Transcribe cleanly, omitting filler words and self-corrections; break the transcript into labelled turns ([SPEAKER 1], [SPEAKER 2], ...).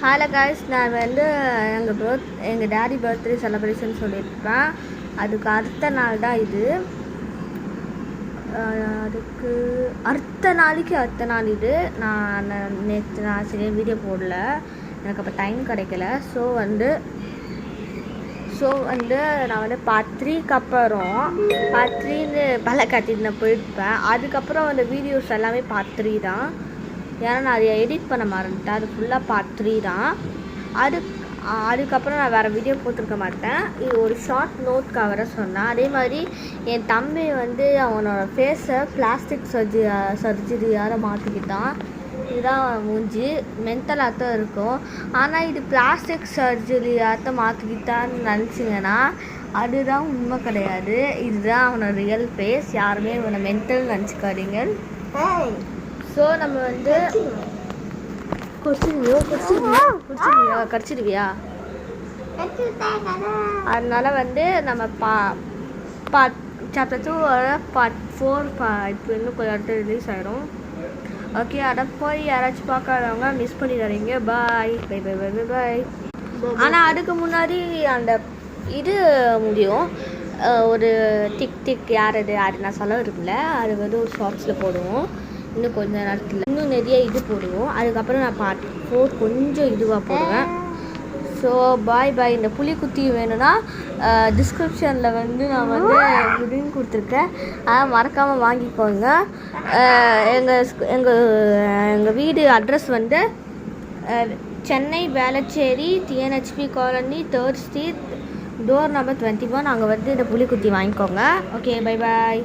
[SPEAKER 1] Hello guys, நான் வந்து எங்கள் டேடி பர்த்டே செலிப்ரேஷன் சொல்லியிருப்பேன். அதுக்கு அடுத்த நாள் தான் இது. அதுக்கு அடுத்த நாள் இது. நான் நேற்று சரியாக வீடியோ போடல, எனக்கு அப்போ டைம் கிடைக்கல. ஸோ வந்து நான் வந்து பார்ட் 3க்கு அப்புறம் பார்ட் 3ன்னு பல கட்டிட்டு நான் போயிருப்பேன். அதுக்கப்புறம் அந்த வீடியோஸ் எல்லாமே பார்ட் 3 தான். ஏன்னா நான் அதை எடிட் பண்ண மறந்துட்டேன். அது ஃபுல்லாக பார்ட் 3 தான். அதுக்கப்புறம் நான் வேறு வீடியோ போட்டிருக்க மாட்டேன். இது ஒரு ஷார்ட் நோட்காக சொன்னேன். அதே மாதிரி என் தம்பி வந்து அவனோட ஃபேஸை பிளாஸ்டிக் சர்ஜரியால் மாற்றிக்கிட்டான். இதுதான் மூஞ்சி மென்டலாக தான் இருக்கும். ஆனால் இது பிளாஸ்டிக் சர்ஜரியாக மாற்றிக்கிட்டான்னு நினச்சிங்கன்னா அதுதான் உண்மை கிடையாது. இதுதான் அவனோட ரியல் ஃபேஸ். யாருமே இவனை மென்டல் நினச்சிக்காதீங்க. ஸோ நம்ம வந்து கடிச்சிடுவியா? அதனால வந்து நம்ம பார்ட் சாப்டர் 2 பார்ட் 4 இப்போ இன்னும் கொஞ்சம் அடுத்து ரிலீஸ் ஆகிடும். ஓகே, அதை போய் யாராச்சும் பார்க்காதவங்க மிஸ் பண்ணிடுறீங்க. Bye bye bye bye bye bye. ஆனால் அதுக்கு முன்னாடி அந்த இது முடியும். ஒரு டிக் யார் அது நான் சொல்ல இருக்குல்ல, அது வந்து ஒரு ஷார்ட்ஸில் போடுவோம். இன்னும் கொஞ்சம் நேரத்தில் இன்னும் நிறைய இது போடுவோம். அதுக்கப்புறம் நான் பார்ட் 4 கொஞ்சம் இதுவாக போடுவேன். So bye. இந்த புலிக்குத்தி வேணும்னா டிஸ்கிரிப்ஷனில் வந்து நான் வந்து லிங்க் கொடுத்துருக்கேன். அதை மறக்காமல் வாங்கிக்கோங்க. எங்கள் வீடு அட்ரஸ் வந்து Chennai Velachery TNHP colony 3rd street door number 21. அங்கே வந்து இந்த புலிக்குத்தி வாங்கிக்கோங்க. Okay, bye bye.